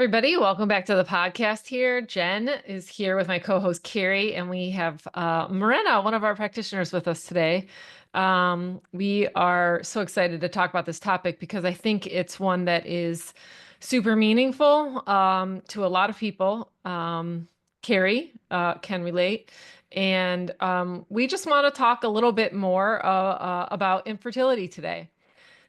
everybody. Welcome back to the podcast here. Jen is here with my co-host Carrie, and we have Minna, one of our practitioners, with us today. We are so excited to talk about this topic because I think it's one that is super meaningful to a lot of people. Carrie can relate. And we just want to talk a little bit more about infertility today.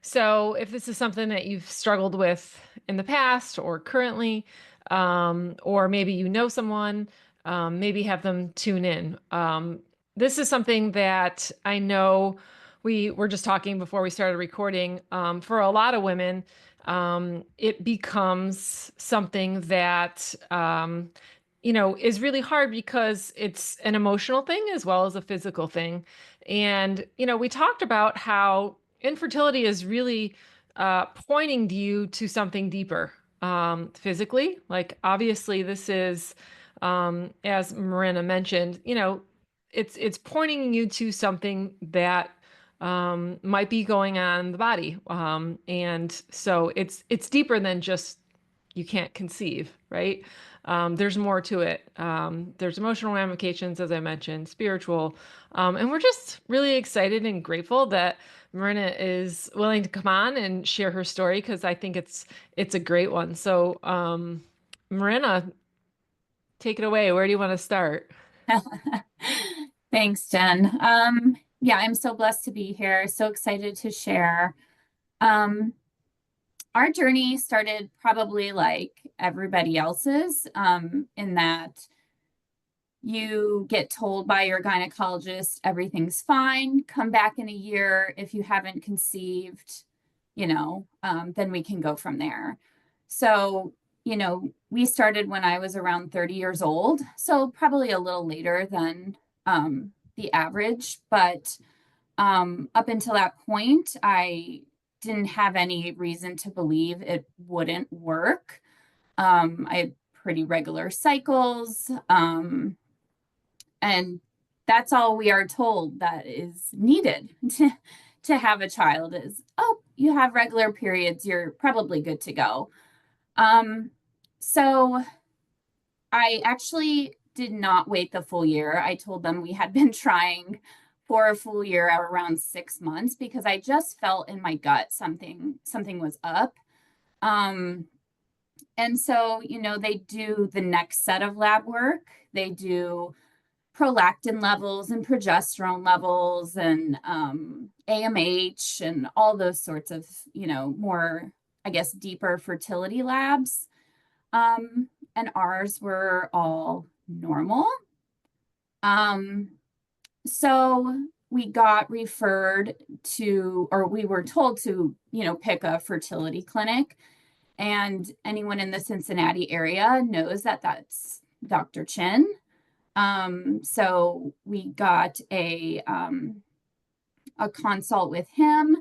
So if this is something that you've struggled with in the past or currently, or maybe you know someone, maybe have them tune in. This is something that I know we were just talking before we started recording. For a lot of women, it becomes something that is really hard because it's an emotional thing as well as a physical thing. And, we talked about how infertility is really pointing you to something deeper physically. Like, obviously, this is, as Minna mentioned, it's pointing you to something that might be going on in the body. And so it's deeper than just you can't conceive, right? There's more to it. There's emotional ramifications, as I mentioned, spiritual. And we're just really excited and grateful that Minna is willing to come on and share her story because I think it's a great one. So, Minna, take it away. Where do you want to start? Thanks, Jen. Yeah, I'm so blessed to be here. So excited to share. Um, our journey started probably like everybody else's, in that you get told by your gynecologist everything's fine, come back in a year. If you haven't conceived, then we can go from there. So, we started when I was around 30 years old, so probably a little later than the average, but up until that point, I didn't have any reason to believe it wouldn't work. I had pretty regular cycles, and that's all we are told that is needed to have a child is, oh, you have regular periods, you're probably good to go. So I actually did not wait the full year. I told them we had been trying for a full year at around 6 months because I just felt in my gut something was up. And so, they do the next set of lab work. They do prolactin levels and progesterone levels and AMH and all those sorts of, more, I guess, deeper fertility labs. And ours were all normal. So we got referred to, or we were told to, pick a fertility clinic. And anyone in the Cincinnati area knows that that's Dr. Chin. So we got a consult with him.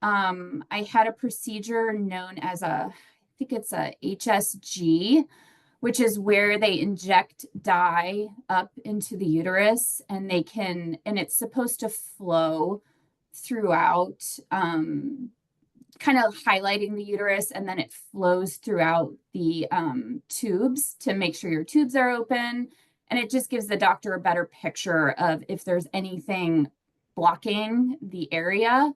I had a procedure known as I think it's a HSG, which is where they inject dye up into the uterus and it's supposed to flow throughout, kind of highlighting the uterus, and then it flows throughout the tubes to make sure your tubes are open. And it just gives the doctor a better picture of if there's anything blocking the area.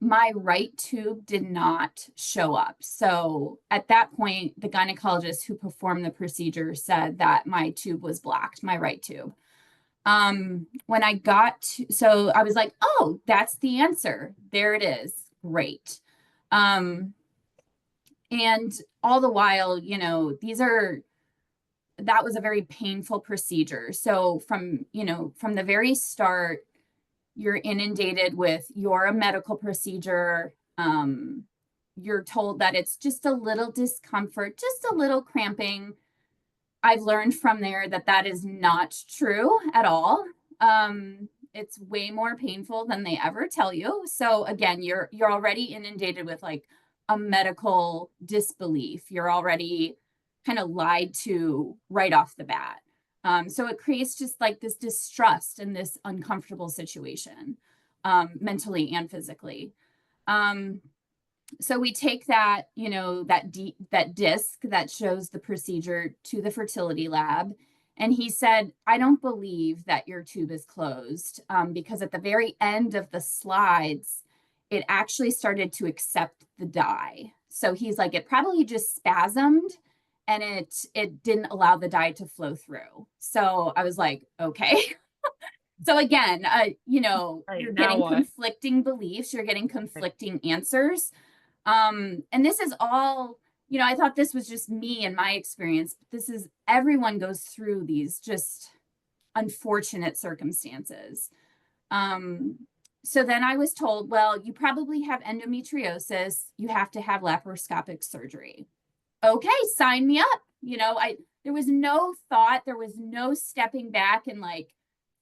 My right tube did not show up. So at that point, the gynecologist who performed the procedure said that my tube was blocked, my right tube. When I so I was like, oh, that's the answer. There it is. Great. And all the while, that was a very painful procedure. So from the very start, you're inundated with you're a medical procedure. You're told that it's just a little discomfort, just a little cramping. I've learned from there that that is not true at all. It's way more painful than they ever tell you. So again, you're already inundated with like a medical disbelief. You're already kind of lied to right off the bat. So it creates just like this distrust and this uncomfortable situation, mentally and physically. So we take that, that disc that shows the procedure to the fertility lab. And he said, I don't believe that your tube is closed, because at the very end of the slides, it actually started to accept the dye. So he's like, it probably just spasmed and it didn't allow the dye to flow through. So I was like, okay. So again, Right. you're Now getting what? conflicting beliefs, you're getting Right. conflicting answers. And this is all, I thought this was just me and my experience, but this is everyone goes through these just unfortunate circumstances. Um, so then I was told, well, you probably have endometriosis. You have to have laparoscopic surgery. Okay, sign me up. There was no thought, there was no stepping back and like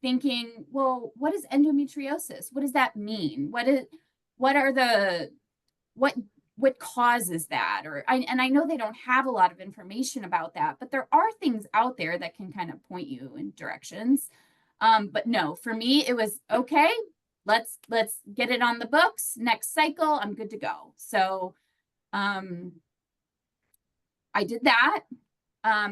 thinking, well, what is endometriosis? What does that mean? What are the what what causes that? And I know they don't have a lot of information about that, but there are things out there that can kind of point you in directions. But no, for me it was okay, let's get it on the books. Next cycle, I'm good to go. So um I did that.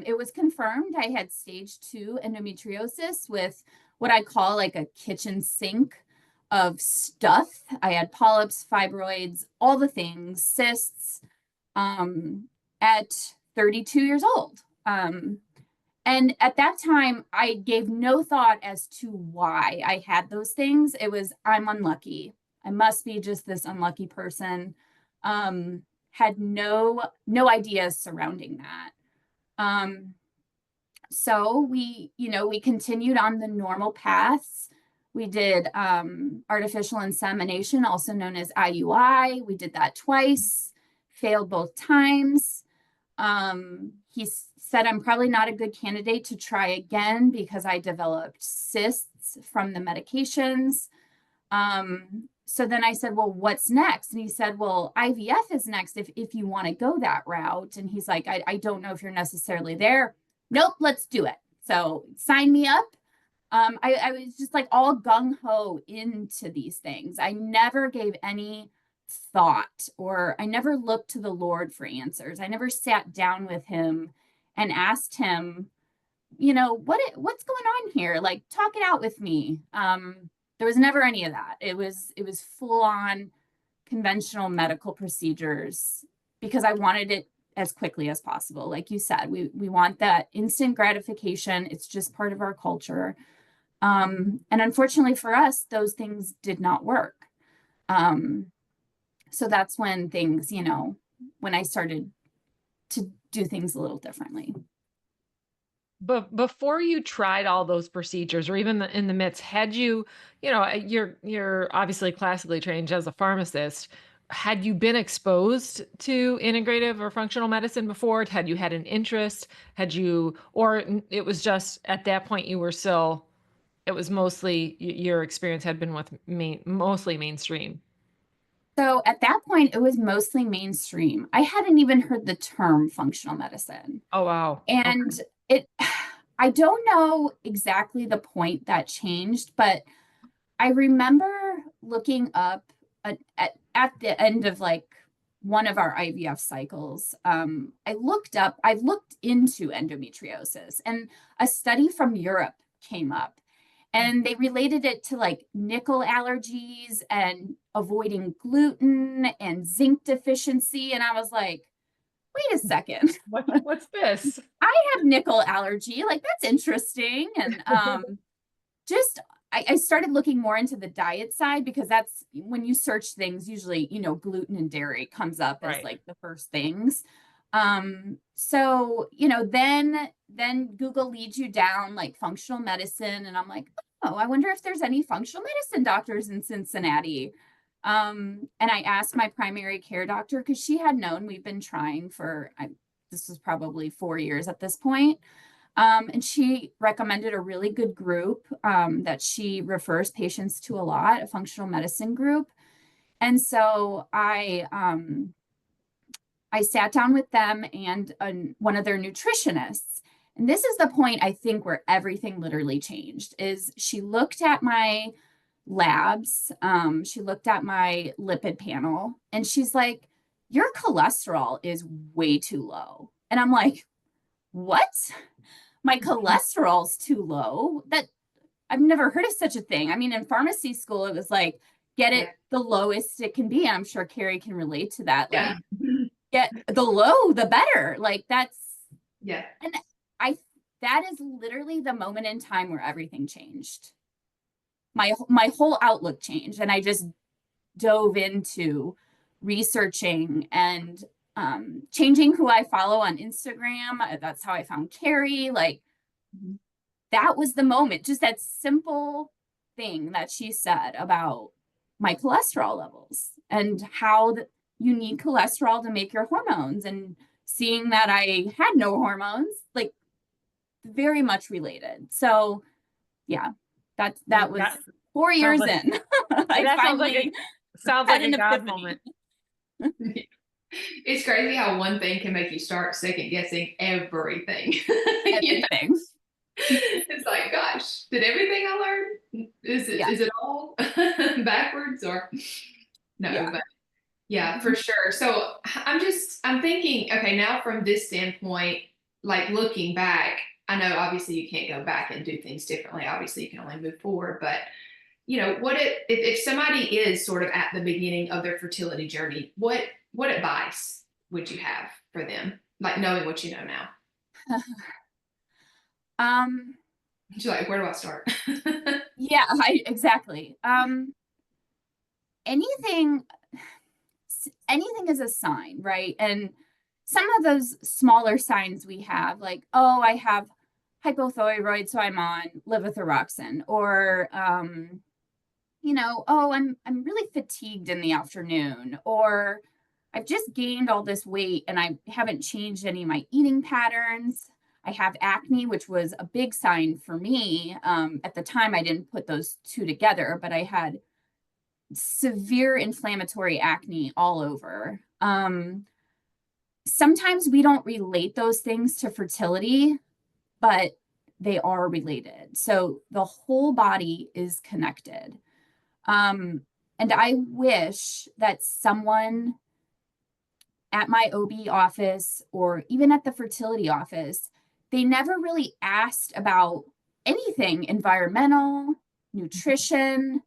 It was confirmed I had stage 2 endometriosis with what I call like a kitchen sink of stuff. I had polyps, fibroids, all the things, cysts, at 32 years old. And at that time, I gave no thought as to why I had those things. It was, I'm unlucky. I must be just this unlucky person. Had no ideas surrounding that. Um, so we continued on the normal paths. We did artificial insemination, also known as IUI. We did that twice, failed both times. He said I'm probably not a good candidate to try again because I developed cysts from the medications. So then I said, well, what's next? And he said, well, IVF is next if you want to go that route. And he's like, I don't know if you're necessarily there. Nope, let's do it. So sign me up. I was just like all gung ho into these things. I never gave any thought, or I never looked to the Lord for answers. I never sat down with him and asked him, what's going on here? Like, talk it out with me. There was never any of that. It was full on conventional medical procedures because I wanted it as quickly as possible. Like you said, we want that instant gratification. It's just part of our culture. And unfortunately for us, those things did not work. So that's when things, when I started to do things a little differently. But before you tried all those procedures, or even in the midst, had you, you're obviously classically trained as a pharmacist. Had you been exposed to integrative or functional medicine before? Had you had an interest? Or it was just at that point you were still, it was mostly your experience had been with mostly mainstream. So at that point, it was mostly mainstream. I hadn't even heard the term functional medicine. Oh, wow. And Okay. it, I don't know exactly the point that changed, but I remember looking up at the end of like one of our IVF cycles. I looked into endometriosis, and a study from Europe came up, and they related it to like nickel allergies and avoiding gluten and zinc deficiency. And I was like, wait a second, What's this? I have nickel allergy. Like, that's interesting. And just I started looking more into the diet side because that's when you search things, usually, gluten and dairy comes up as Right. like the first things. So, then Google leads you down like functional medicine. And I'm like, oh, I wonder if there's any functional medicine doctors in Cincinnati. And I asked my primary care doctor because she had known we've been trying this was probably 4 years at this point. And she recommended a really good group that she refers patients to a lot, a functional medicine group. And so I sat down with them and one of their nutritionists. And this is the point I think where everything literally changed is she looked at my labs, she looked at my lipid panel, and she's like, your cholesterol is way too low. And I'm like, what? My cholesterol's too low? That I've never heard of such a thing. I mean, in pharmacy school, it was like, get it Yeah. the lowest it can be. I'm sure Carrie can relate to that. Yeah. Like, get the low, the better. Like that's, Yeah. and I, that is literally the moment in time where everything changed. My whole outlook changed, and I just dove into researching and changing who I follow on Instagram. That's how I found Carrie. Like, that was the moment, just that simple thing that she said about my cholesterol levels and how you need cholesterol to make your hormones, and seeing that I had no hormones, like very much related. So yeah, that was That 4 years like, in. I that finally sounds had like a an God epiphany. moment. It's crazy how one thing can make you start second guessing everything. You know? Everything. It's like, gosh, did everything I learned, Yeah. is it all backwards or no? Yeah. But yeah, for sure. So I'm thinking, okay, now from this standpoint, like looking back, I know obviously you can't go back and do things differently. Obviously, you can only move forward, but what if somebody is sort of at the beginning of their fertility journey, what advice would you have for them? Like knowing what you know now. Um, You're like, where do I start? yeah, exactly. Anything anything is a sign, right? And some of those smaller signs we have, like, oh, I have hypothyroid, so I'm on levothyroxine, or oh, I'm really fatigued in the afternoon, or I've just gained all this weight and I haven't changed any of my eating patterns. I have acne, which was a big sign for me. At the time, I didn't put those two together, but I had severe inflammatory acne all over. Sometimes we don't relate those things to fertility, but they are related. So the whole body is connected. And I wish that someone at my OB office or even at the fertility office, they never really asked about anything environmental, nutrition.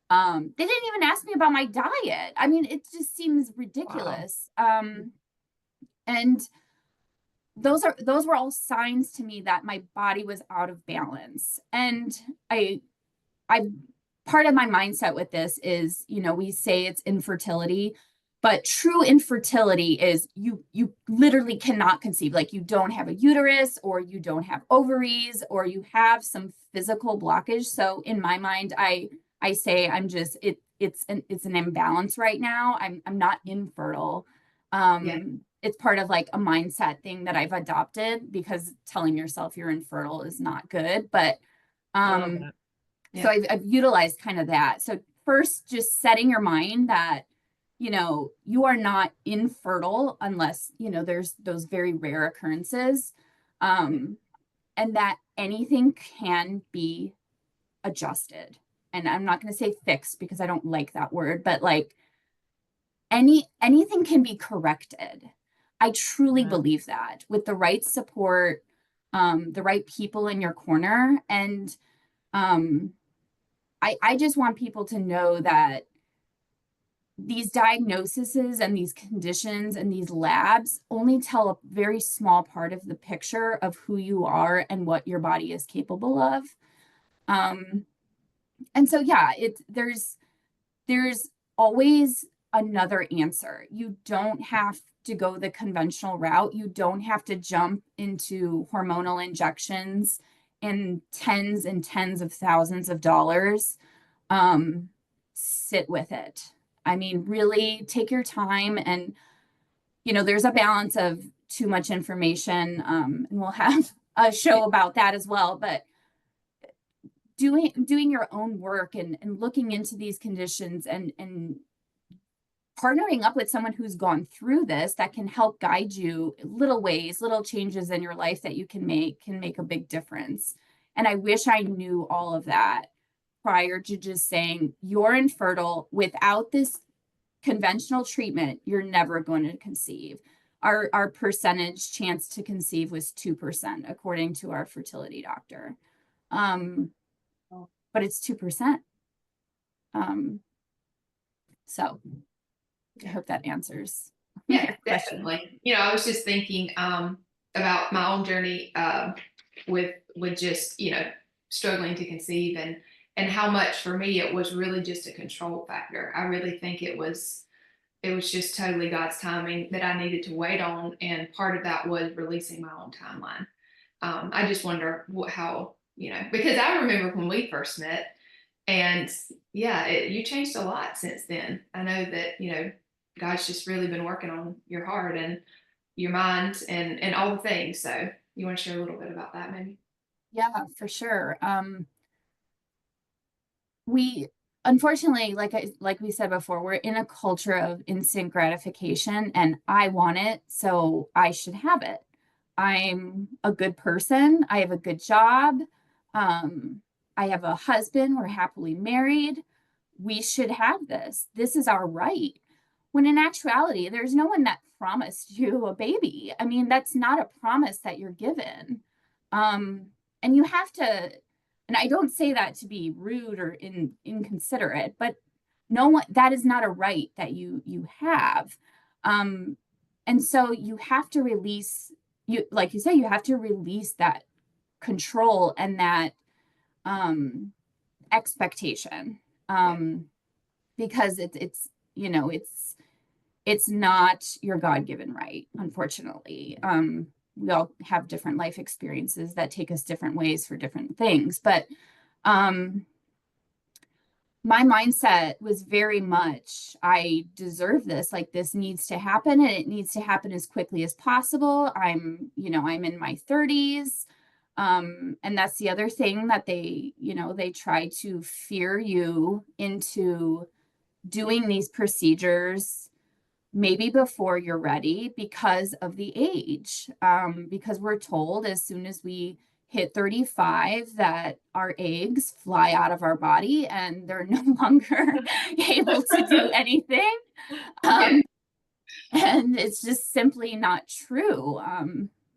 They didn't even ask me about my diet. I mean, it just seems ridiculous. And those were all signs to me that my body was out of balance. And I part of my mindset with this is, we say it's infertility, but true infertility is you literally cannot conceive. Like, you don't have a uterus, or you don't have ovaries, or you have some physical blockage. So in my mind, I say I'm just it's an imbalance right now. I'm not infertile. Yeah. It's part of like a mindset thing that I've adopted, because telling yourself you're infertile is not good. But I love that. so I've utilized kind of that. So first, just setting your mind that, you are not infertile unless, there's those very rare occurrences. And that anything can be adjusted. And I'm not going to say fixed, because I don't like that word, but like anything can be corrected. I truly believe that, with the right support, the right people in your corner. And I just want people to know that these diagnoses and these conditions and these labs only tell a very small part of the picture of who you are and what your body is capable of. And so, yeah, there's always another answer. You don't have to go the conventional route. You don't have to jump into hormonal injections and tens of thousands of dollars. Sit with it. I mean, really take your time. And, there's a balance of too much information. And we'll have a show about that as well. But doing your own work and looking into these conditions and partnering up with someone who's gone through this, that can help guide you, little ways, little changes in your life that you can make a big difference. And I wish I knew all of that prior to just saying you're infertile without this conventional treatment, you're never going to conceive. Our percentage chance to conceive was 2%, according to our fertility doctor. But it's 2%. So I hope that answers. Yeah, definitely. I was just thinking about my own journey with just struggling to conceive, and how much for me it was really just a control factor. I really think it was just totally God's timing that I needed to wait on, and part of that was releasing my own timeline. I just wonder how, because I remember when we first met, and yeah, you changed a lot since then. I know that God's just really been working on your heart and your mind and all the things. So you want to share a little bit about that, maybe? Yeah, for sure. We unfortunately, like we said before, we're in a culture of instant gratification, and I want it, so I should have it. I'm a good person. I have a good job. I have a husband. We're happily married. We should have this. This is our right. When in actuality, there's no one that promised you a baby. I mean, that's not a promise that you're given. And you have to, and I don't say that to be rude or inconsiderate, but no one, that is not a right that you have. And so you have to release, like you say, you have to release that control and that expectation. Because it's not your God-given right, unfortunately. We all have different life experiences that take us different ways for different things. But my mindset was very much, I deserve this, like this needs to happen, and it needs to happen as quickly as possible. I'm in my 30s. And that's the other thing that they try to fear you into doing these procedures maybe before you're ready because of the age. Because we're told as soon as we hit 35 that our eggs fly out of our body and they're no longer able to do anything. And it's just simply not true.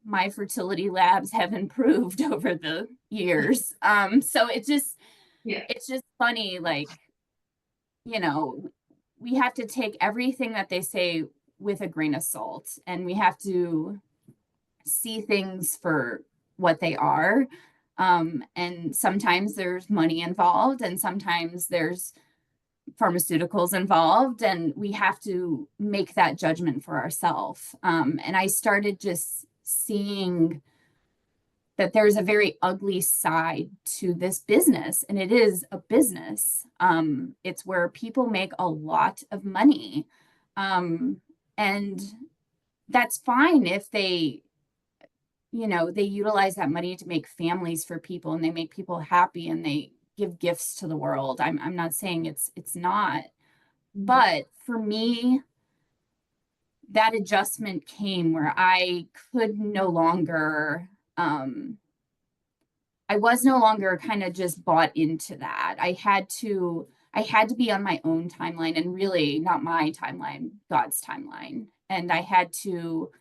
My fertility labs have improved over the years. So it's just funny, like, we have to take everything that they say with a grain of salt, and we have to see things for what they are. And sometimes there's money involved, and sometimes there's pharmaceuticals involved, and we have to make that judgment for ourselves. And I started just seeing that there's a very ugly side to this business, and it is a business. It's where people make a lot of money. And that's fine if they utilize that money to make families for people, and they make people happy, and they give gifts to the world. I'm not saying it's not, but for me, that adjustment came where I could no longer, I was no longer kind of just bought into that. I had to be on my own timeline, and really not my timeline, God's timeline. And I had to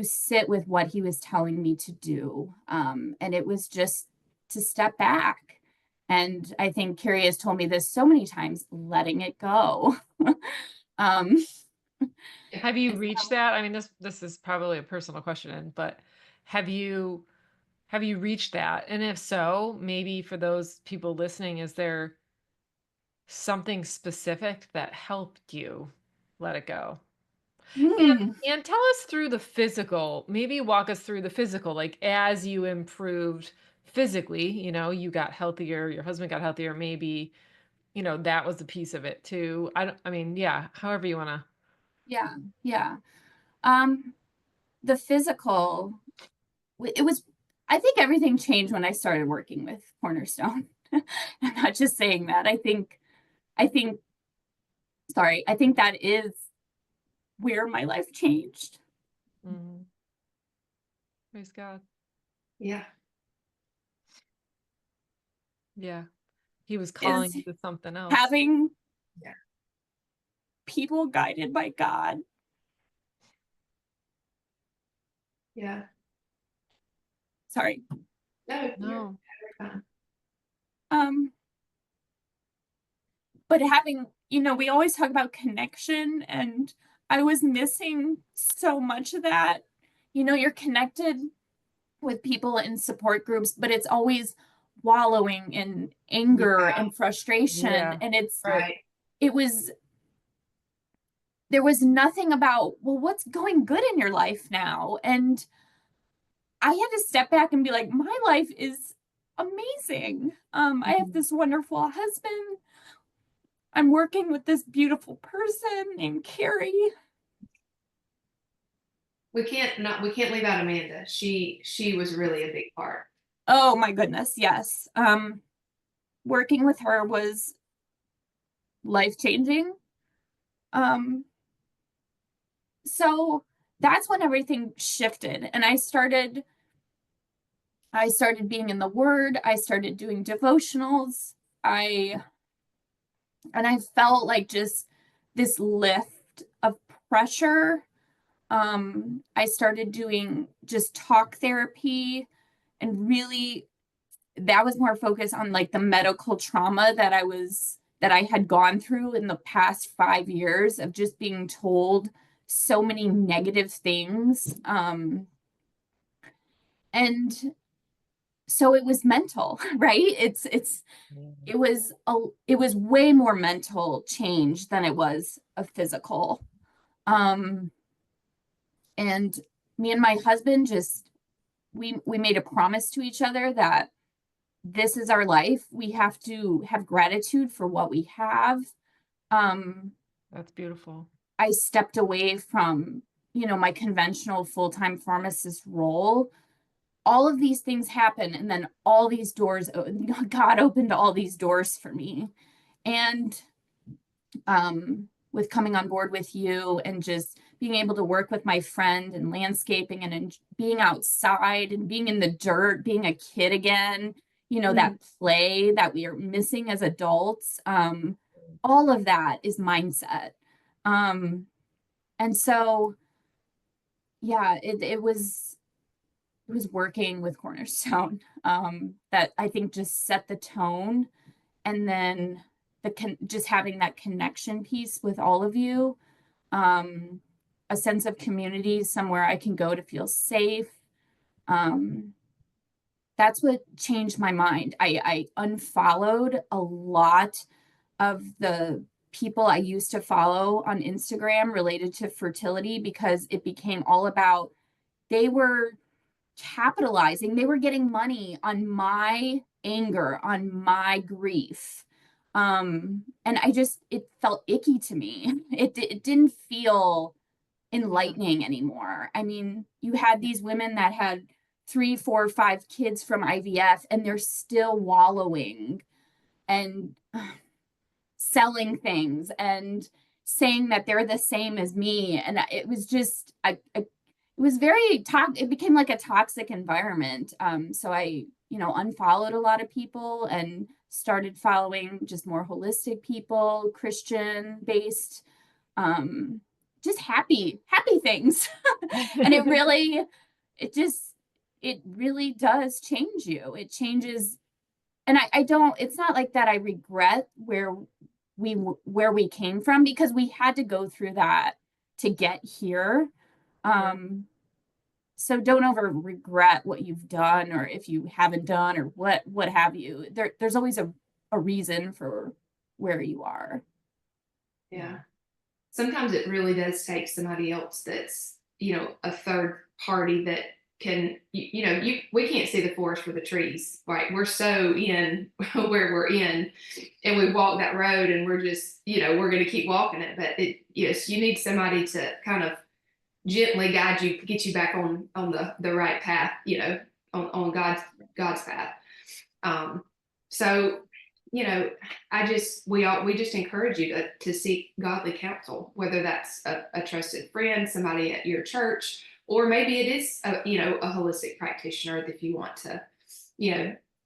sit with what he was telling me to do. And it was just to step back. And I think Carrie has told me this so many times, letting it go. Have you reached that? I mean, this is probably a personal question, but have you reached that? And if so, maybe for those people listening, is there something specific that helped you let it go? And tell us through the physical, maybe walk us through the physical, like as you improved physically, you got healthier, your husband got healthier, maybe, that was a piece of it too. I mean, yeah, however you want to. Yeah. Yeah. The physical, I think everything changed when I started working with Cornerstone. I'm not just saying that. I think that is where my life changed. Mm-hmm. Praise God. Yeah. Yeah. He was calling you to something else. Having people guided by God. Yeah. Sorry. No, No. you're fine. But having, we always talk about connection, and I was missing so much of that. You're connected with people in support groups, but it's always wallowing in anger and frustration. Yeah. And Right. there was nothing about, well, what's going good in your life now? And I had to step back and be like, my life is amazing. I have this wonderful husband. I'm working with this beautiful person named Carrie. We can't leave out Amanda. She was really a big part. Oh my goodness, yes. Working with her was life-changing. So that's when everything shifted, and I started being in the Word. I started doing devotionals. I felt like just this lift of pressure. I started doing just talk therapy, and really that was more focused on like the medical trauma that I had gone through in the past 5 years of just being told so many negative things. And so it was mental, right? It was way more mental change than it was a physical. And me and my husband just we made a promise to each other that this is our life. We have to have gratitude for what we have. That's beautiful. I stepped away from, my conventional full-time pharmacist role. All of these things happen, and then all these doors, God opened all these doors for me. And with coming on board with you and just being able to work with my friend and landscaping and being outside and being in the dirt, being a kid again, that play that we are missing as adults. All of that is mindset. And so, yeah, it was working with Cornerstone that I think just set the tone. And then just having that connection piece with all of you, a sense of community, somewhere I can go to feel safe. That's what changed my mind. I unfollowed a lot of the people I used to follow on Instagram related to fertility because it became all about, they were capitalizing, they were getting money on my anger, on my grief. And it felt icky to me. It didn't feel enlightening anymore. I mean, you had these women that had 3, 4, 5 kids from IVF, and they're still wallowing and selling things and saying that they're the same as me. And it was just, it was very toxic. It became like a toxic environment. So I, unfollowed a lot of people and started following just more holistic people, Christian based, just happy things. And it really does change you. It changes. And I don't, it's not like that I regret where we came from, because we had to go through that to get here. So don't ever regret what you've done, or if you haven't done, or what have you. There's always a reason for where you are. Yeah. Sometimes it really does take somebody else that's, a third party that can, we can't see the forest for the trees, right? We're so in where we're in, and we walk that road and we're just, we're going to keep walking it. But yes, you need somebody to kind of gently guide you, get you back on the right path, on God's path. So, we just encourage you to seek godly counsel, whether that's a trusted friend, somebody at your church, or maybe it is a holistic practitioner if you want to,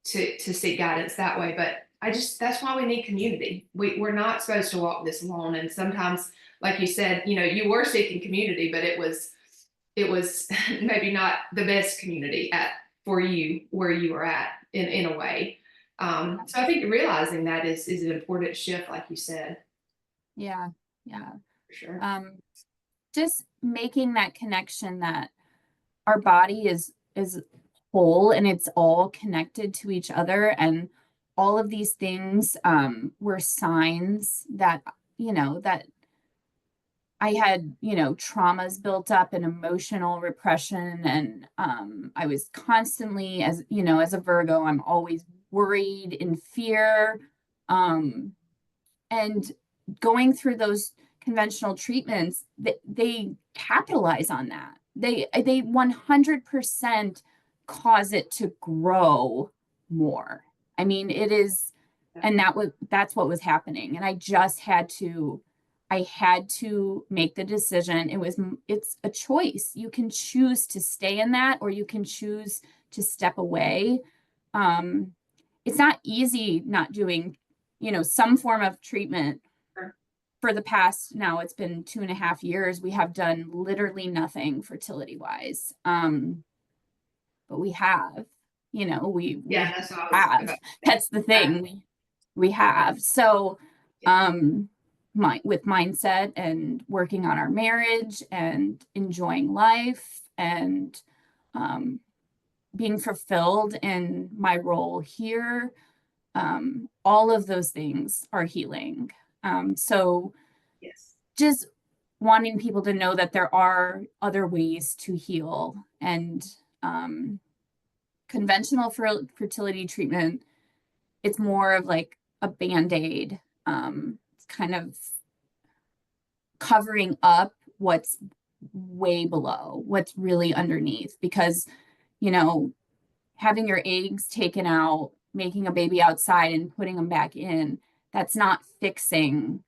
to seek guidance that way. But that's why we need community. We're not supposed to walk this alone. And sometimes, like you said, you were seeking community, but it was maybe not the best community for you where you were at in a way. So I think realizing that is an important shift, like you said. Yeah. For sure. Just making that connection that our body is whole and it's all connected to each other, and all of these things were signs that that I had traumas built up and emotional repression, and I was constantly, as as a Virgo, I'm always worried, in fear, and going through those conventional treatments, they capitalize on that. They 100% cause it to grow more. I mean, it is, and that's what was happening. And I had to make the decision. It's a choice. You can choose to stay in that, or you can choose to step away. It's not easy not doing, some form of treatment. For the past, now it's been 2.5 years, we have done literally nothing fertility wise. But we have, we That's what I was have. about. That's the thing. We have. So, with mindset and working on our marriage and enjoying life and being fulfilled in my role here, all of those things are healing. So Yes. just wanting people to know that there are other ways to heal, and conventional fertility treatment, it's more of like a band-aid. It's kind of covering up what's way below, what's really underneath, because having your eggs taken out, making a baby outside and putting them back in, that's not fixing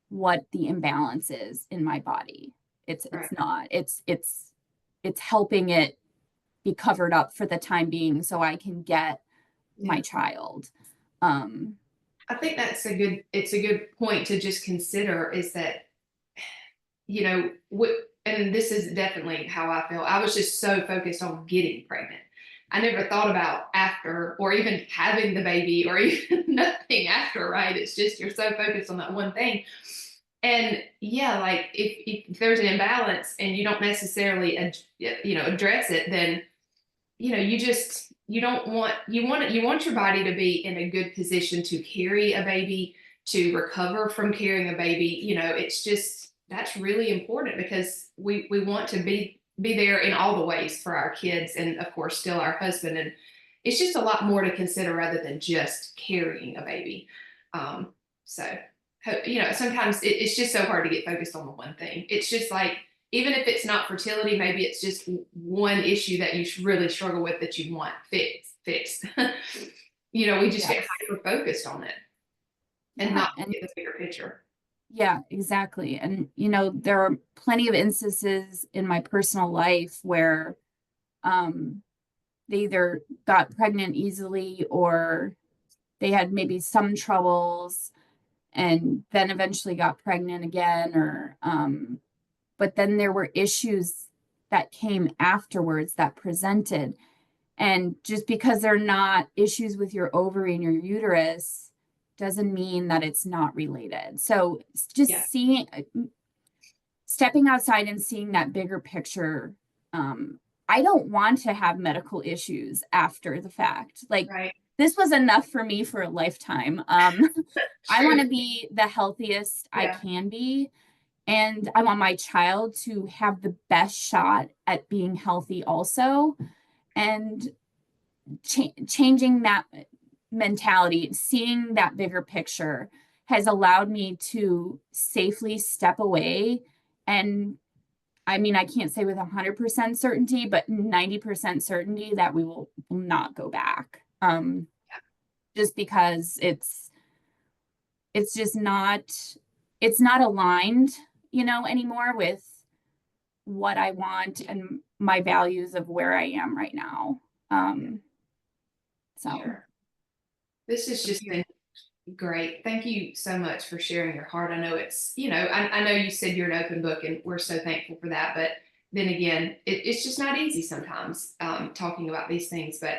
what the imbalance is in my body. It's not. It's helping it be covered up for the time being so I can get my child. I think it's a good point to just consider, is that, and this is definitely how I feel. I was just so focused on getting pregnant. I never thought about after, or even having the baby, or even nothing after, right? It's just, you're so focused on that one thing. And like if there's an imbalance and you don't necessarily, address it, then, you want your body to be in a good position to carry a baby, to recover from carrying a baby. It's just, that's really important, because we want to be there in all the ways for our kids, and of course still our husband. And it's just a lot more to consider rather than just carrying a baby. So sometimes it's just so hard to get focused on the one thing. It's just like, even if it's not fertility, maybe it's just one issue that you really struggle with that you want fixed. We just get hyper focused on it and not get the bigger picture. Yeah, exactly. And, there are plenty of instances in my personal life where they either got pregnant easily, or they had maybe some troubles and then eventually got pregnant again, or but then there were issues that came afterwards that presented. And just because they're not issues with your ovary and your uterus doesn't mean that it's not related. So just stepping outside and seeing that bigger picture. I don't want to have medical issues after the fact. Like, this was enough for me for a lifetime. I want to be the healthiest I can be. And I want my child to have the best shot at being healthy also. And changing that mentality, seeing that bigger picture, has allowed me to safely step away. And I mean, I can't say with 100% certainty, but 90% certainty that we will not go back. Just because it's just not, it's not aligned, anymore with what I want and my values of where I am right now. So Sure. This has just been Great. Thank you so much for sharing your heart. I know it's, I know you said you're an open book and we're so thankful for that. But then again, it's just not easy sometimes talking about these things. But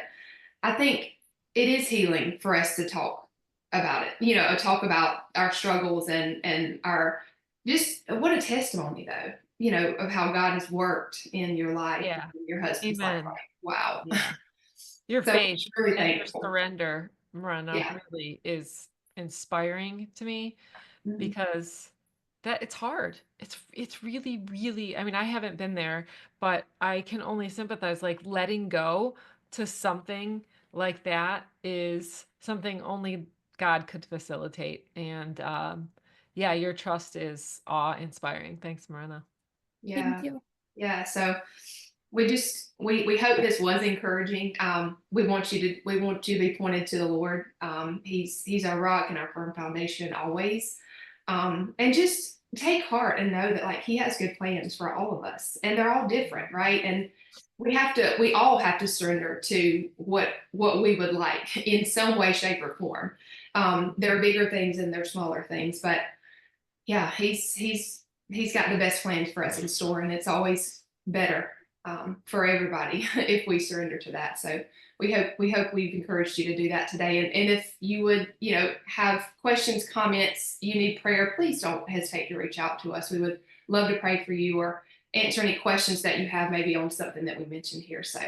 I think it is healing for us to talk about it, talk about our struggles and our just what a testimony though, of how God has worked in your life, Yeah. in your husband's life. Amen. Like, wow. Yeah. Your So faith really and your thankful. surrender, Miranda, Yeah. really is inspiring to me Mhm. because that it's hard. It's really, really, I mean, I haven't been there, but I can only sympathize. Like letting go to something like that is something only God could facilitate. And yeah, your trust is awe-inspiring. Thanks, Miranda. Yeah. Thank you. Yeah. So we hope this was encouraging. We want you to be pointed to the Lord. He's our rock and our firm foundation always. And just take heart and know that like he has good plans for all of us and they're all different, right? And we all have to surrender to what we would like in some way, shape, or form. There are bigger things and there are smaller things, but yeah, he's got the best plans for us in store, and it's always better for everybody if we surrender to that. So we hope we've encouraged you to do that today. And if you would, have questions, comments, you need prayer, please don't hesitate to reach out to us. We would love to pray for you or answer any questions that you have maybe on something that we mentioned here. So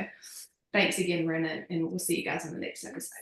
thanks again, Brenna, and we'll see you guys in the next episode.